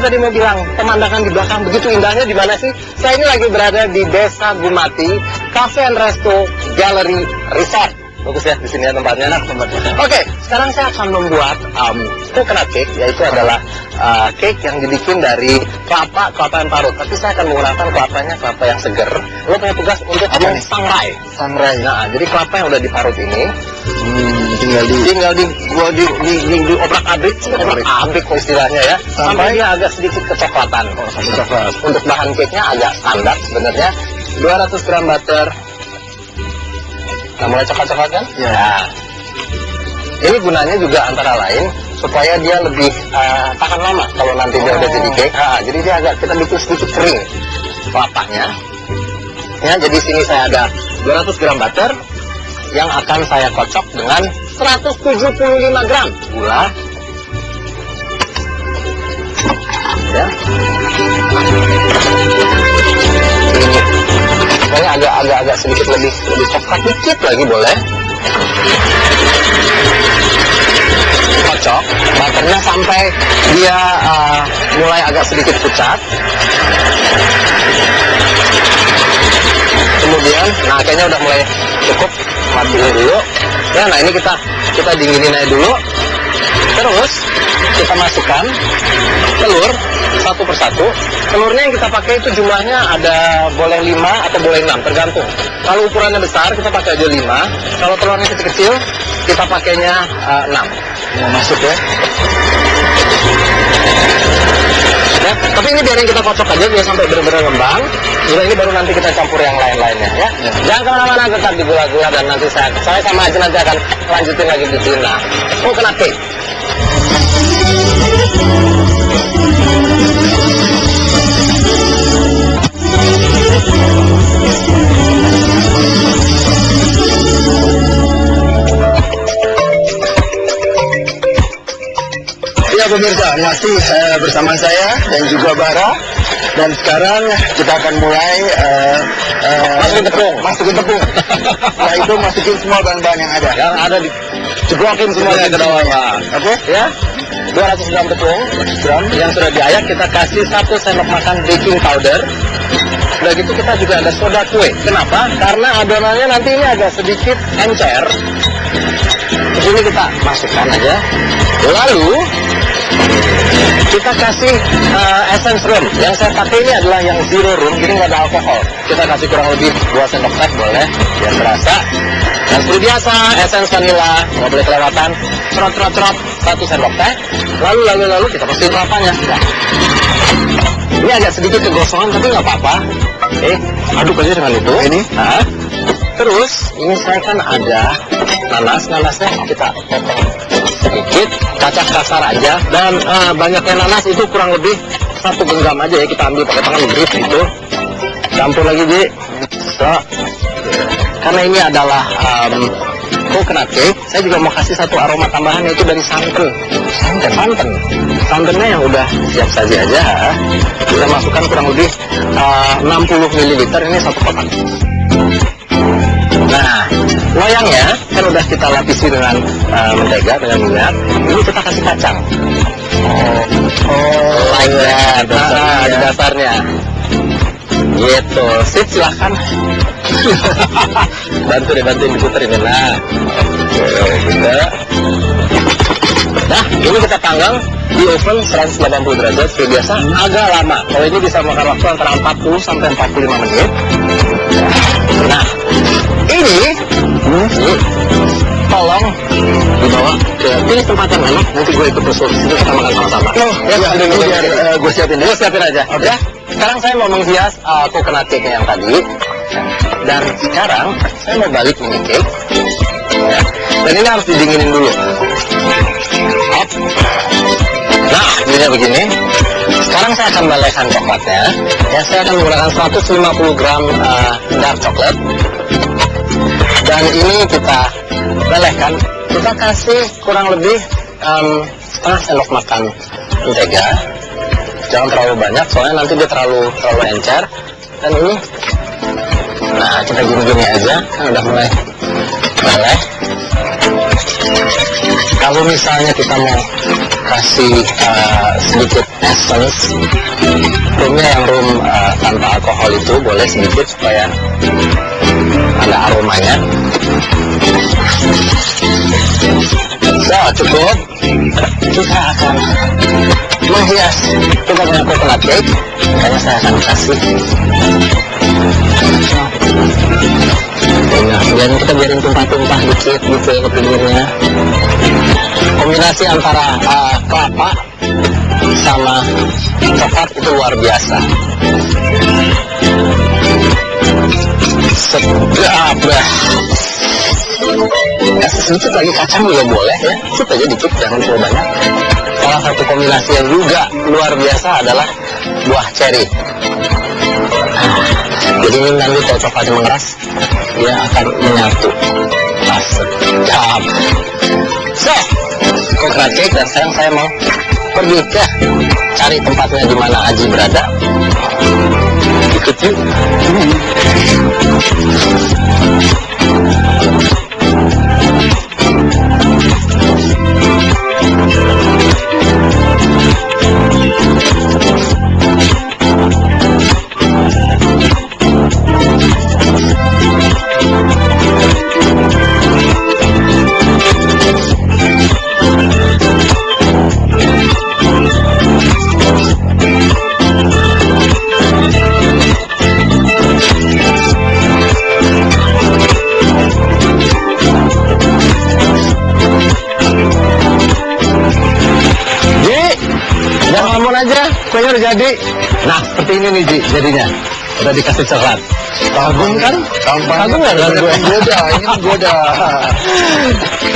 tadi mau bilang, pemandangan di belakang begitu indahnya di mana sih? Saya ini lagi berada di Desa Gumati, Cafe and Resto Gallery Resort. Bagus ya di sini ya tempatnya. Oke, sekarang saya akan membuat coconut cake, yaitu adalah cake yang dibikin dari kelapa yang parut. Tapi saya akan menggunakan kelapa yang seger. Lo punya tugas untuk sangrai. Nah, jadi kelapa yang udah diparut ini tinggal di obrak-abrik kok istilahnya ya, sampai dia agak sedikit kecoklatan. Untuk bahan cake-nya agak standar sebenarnya. 200 gram butter. Nah, mulai coklat-coklat kan? Ya. Nah, ini gunanya juga antara lain supaya dia lebih tahan lama kalau nanti dia udah jadi cake. Jadi dia agak kita bikin sedikit kering kelapanya. Ya, jadi sini saya ada 200 gram butter yang akan saya kocok dengan 175 gram gula. Ya. Ini agak sedikit lebih coklat dikit lagi boleh. Kocok butternya sampai dia mulai agak sedikit pucat. Kemudian, nah kayaknya udah mulai cukup, matiin dulu. Ya, nah ini kita dinginin aja dulu. Terus kita masukkan telur satu persatu. Telurnya yang kita pakai itu jumlahnya ada boleh 5 atau boleh 6, tergantung. Kalau ukurannya besar kita pakai aja 5. Kalau telurnya kecil-kecil kita pakainya 6. Mau masuk ya. Ya, tapi ini biarin kita kocok aja biar sampai benar-benar ngembang. Gula ini baru nanti kita campur yang lain-lainnya ya. Jangan kemana-mana, tetap di gula-gula dan nanti saya sama aja nanti akan lanjutin lagi di sini. Nah, coconut cake. Ya pemirsa, masih bersama saya dan juga Bara. Dan sekarang kita akan mulai masukin tepung. Setelah itu masukin semua bahan-bahan yang ada. Yang ada dijeblokin semuanya ke dalam. Oke? Ya. 200 gram tepung yang sudah diayak, kita kasih 1 sendok makan baking powder. Udah gitu kita juga ada soda kue. Kenapa? Karena adonannya nanti ini agak sedikit encer. Ini kita masukkan aja. Lalu kita kasih essence rum. Yang saya pakai ini adalah yang zero rum, jadi nggak ada alkohol. Kita kasih kurang lebih 2 sendok teh boleh, biar terasa. Dan seperti biasa, essence vanilla nggak boleh kelewatan. Cerot 1 sendok teh. Lalu kita masukin kelapanya. Nah. Ini agak sedikit kegosongan tapi nggak apa-apa. Aduk aja dengan itu. Ini. Nah. Terus ini saya kan ada nanasnya kita potong sedikit, kacang kasar aja. Dan banyaknya nanas itu kurang lebih 1 genggam aja ya, kita ambil pakai tangan grip gitu. Campur lagi Ji. So, karena ini adalah coconut cake, saya juga mau kasih 1 aroma tambahan, yaitu dari santan. Santannya yang udah siap saja aja. Kita masukkan kurang lebih 60 ml, ini 1 kotak. Nah, loyangnya kan udah kita lapisi dengan mentega, dengan minyak. Ini kita kasih kacang. Like that. Di dasarnya. Gitu. Sip, silahkan. bantuin diputerin. Nah, gitu. Nah, ini kita panggang di oven 180 derajat seperti biasa, agak lama. Kalau ini bisa makan waktu antara 40 sampai 45 menit. Nah, ini tolong dibawa ke pilih tempat yang enak, nanti gue ikut besok di situ kita makan sama-sama. Gue siapin aja. Oke. Sekarang saya mau menghias coconut cake yang tadi. Dan sekarang saya mau balik ini cake. Ya. Dan ini harus didinginin dulu. Nah, jadinya begini. Sekarang saya akan balaikan coklatnya. Ya, saya akan menggunakan 150 gram dark chocolate. Dan ini kita balaikan. Kita kasih kurang lebih setengah sendok makan mentega. Jangan terlalu banyak, soalnya nanti dia terlalu encer. Dan ini, nah kita gini-gini aja, kan udah mulai balai. Kalau misalnya kita mau kasih sedikit essence. Rumnya yang rum tanpa alkohol itu boleh sedikit supaya ada aromanya. So, cukup. Kita akan menghias. Kita punya coconut cake, makanya saya akan kasih. Nah, dan kita biarin tumpah-tumpah dikit gitu ke pinggirnya. Kombinasi antara kelapa sama coklat itu luar biasa. Sedap dah. Sedikit lagi kacang juga boleh ya, sedikit aja dikit, jangan terlalu banyak. Salah satu kombinasi yang juga luar biasa adalah buah ceri. Jadi ini nanti kalau coklatnya mengeras, dia akan menyatu. Sedap. So, coconut cake, dan sekarang saya mau pergi ke cari tempatnya di mana Aji berada. Ikut yuk. Kuenya udah jadi. Nah, seperti ini nih Ji, jadinya. Udah dikasih coklat. Kagum kan? Kagum nggak? Goda, ini goda.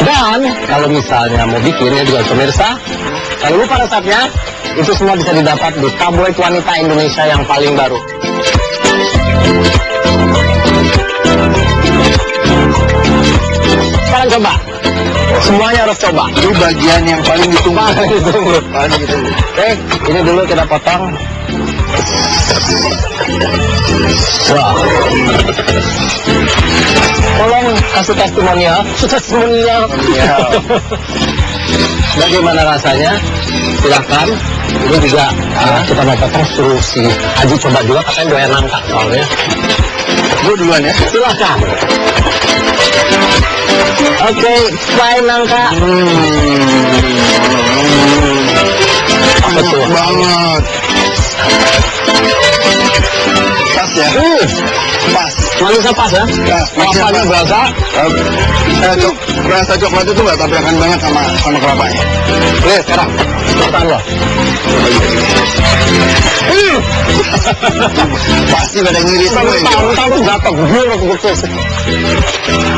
Dan kalau misalnya mau bikin ya juga pemirsa, jangan lupa resepnya. Itu semua bisa didapat di tabloid wanita Indonesia yang paling baru. Sekarang coba. Semuanya harus coba. Ini bagian yang paling ditunggu. Oke, ini dulu kita potong. Wah. Tolong kasih testimonial. Bagaimana rasanya? Silahkan. Ini juga kita mau potong, suruh si Aji coba juga, katanya doyan nangka soalnya. Gue duluan ya. Silahkan. Oke, fry nangka. Apa tuh? Banget. Pas ya? Pas. Manisnya pas ya? Kelapanya berasa. Rasa coklat itu nggak tabrakan banget sama kelapanya. Nih sekarang, makan loh. Pasti pada ngiris semua ini. Tahu jatuh putus.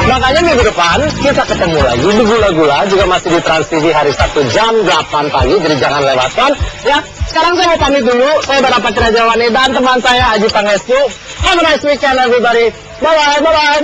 Makanya minggu depan kita ketemu lagi di Gula-Gula, juga masih di Trans TV hari Sabtu jam 8 pagi, jadi jangan lewatkan ya. Sekarang saya mau pamit dulu. Saya Bapak Rajawani dan teman saya Aji Pangestu. Have a nice weekend everybody. Bye bye.